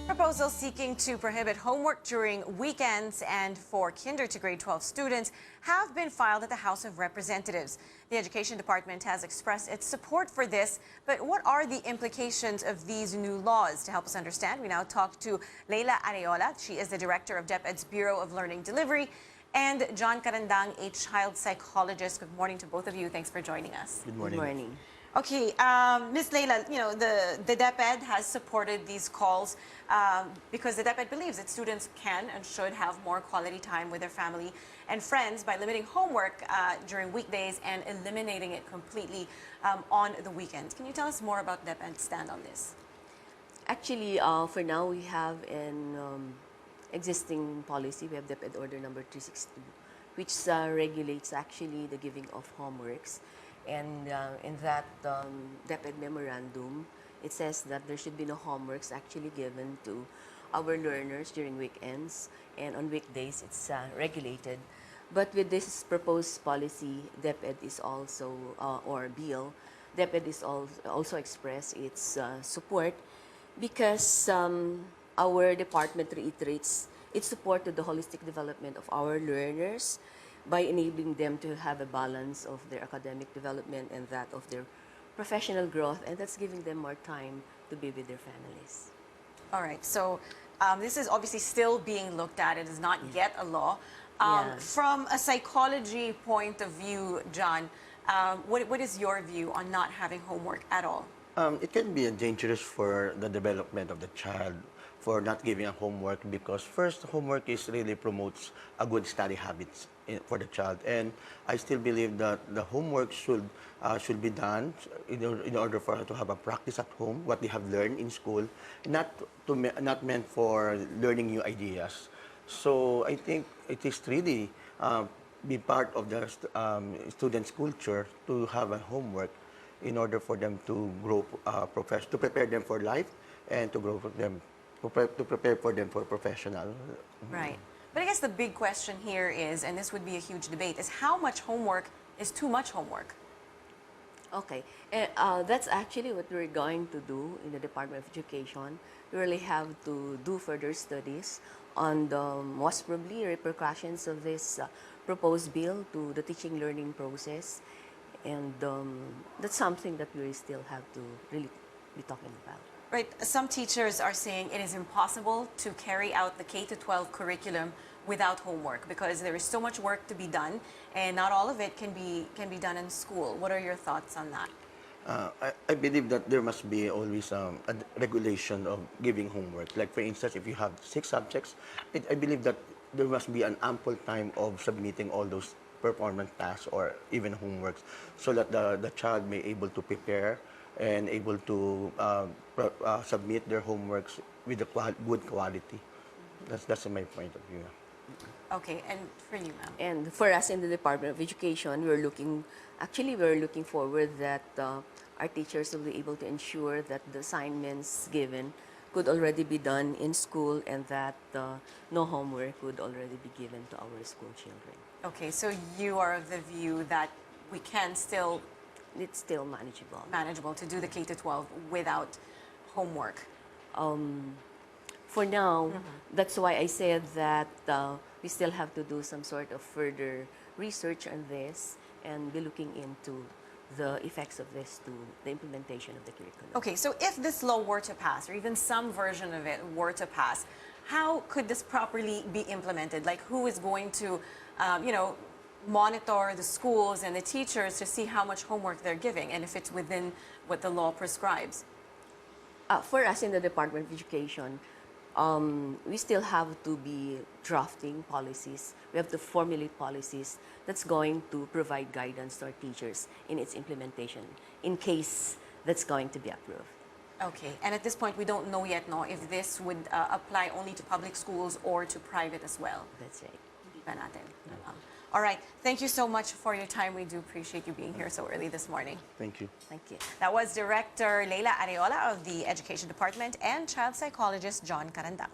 Proposals seeking to prohibit homework during weekends and for kinder to grade 12 students have been filed at the House of Representatives. The Education Department has expressed its support for this, but what are the implications of these new laws? To help us understand, we now talk to Leila Areola. She is the director of DepEd's Bureau of Learning Delivery, and John Carandang, a child psychologist. Good morning to both of you. Thanks for joining us. Good morning. Good morning. Okay, Ms. Leila, the DepEd has supported these calls because the DepEd believes that students can and should have more quality time with their family and friends by limiting homework during weekdays and eliminating it completely on the weekends. Can you tell us more about DepEd's stand on this? Actually, for now, we have an existing policy. We have DepEd Order number 362, which regulates actually the giving of homeworks. And in that DepEd memorandum, it says that there should be no homeworks actually given to our learners during weekends, and on weekdays it's regulated. But with this proposed policy, DepEd is also, or bill, DepEd is also expressed its support because our department reiterates its support to the holistic development of our learners by enabling them to have a balance of their academic development and that of their professional growth, and that's giving them more time to be with their families. All right, so this is obviously still being looked at. It is not yet a law. From a psychology point of view, John, what is your view on not having homework at all? It can be dangerous for the development of the child for not giving a homework, because first, homework really promotes a good study habits for the child, and I still believe that the homework should be done in order for her to have a practice at home what they have learned in school, not meant for learning new ideas. So I think it is really be part of the students' culture to have a homework in order for them to grow to prepare them for life and to grow for them. To prepare for them for professional. Right. But I guess the big question here is, and this would be a huge debate, is how much homework is too much homework? Okay, that's actually what we're going to do in the Department of Education. We really have to do further studies on the most probably repercussions of this proposed bill to the teaching learning process, and that's something that we still have to really be talking about. Right. Some teachers are saying it is impossible to carry out the K-12 curriculum without homework because there is so much work to be done, and not all of it can be done in school. What are your thoughts on that? I believe that there must be always a regulation of giving homework. Like, for instance, if you have 6 subjects, I believe that there must be an ample time of submitting all those performance tasks or even homeworks, so that the child may able to prepare and able to submit their homeworks with a good quality. That's my point of view. Okay, and for you, ma'am? And for us in the Department of Education, we're looking forward that our teachers will be able to ensure that the assignments given could already be done in school, and that no homework would already be given to our school children. Okay, so you are of the view that we can still... It's still manageable. Manageable to do the K-12 without homework. For now, that's why I said that we still have to do some sort of further research on this and be looking into the effects of this to the implementation of the curriculum. Okay, so if this law were to pass, or even some version of it were to pass, how could this properly be implemented? Like, who is going to, monitor the schools and the teachers to see how much homework they're giving and if it's within what the law prescribes? For us in the Department of Education, we still have to be drafting policies. We have to formulate policies that's going to provide guidance to our teachers in its implementation in case that's going to be approved. Okay, and at this point we don't know yet if this would apply only to public schools or to private as well. That's right. Hindi pa natin. All right. Thank you so much for your time. We do appreciate you being here so early this morning. Thank you. Thank you. That was Director Leila Areola of the Education Department and child psychologist John Carandang.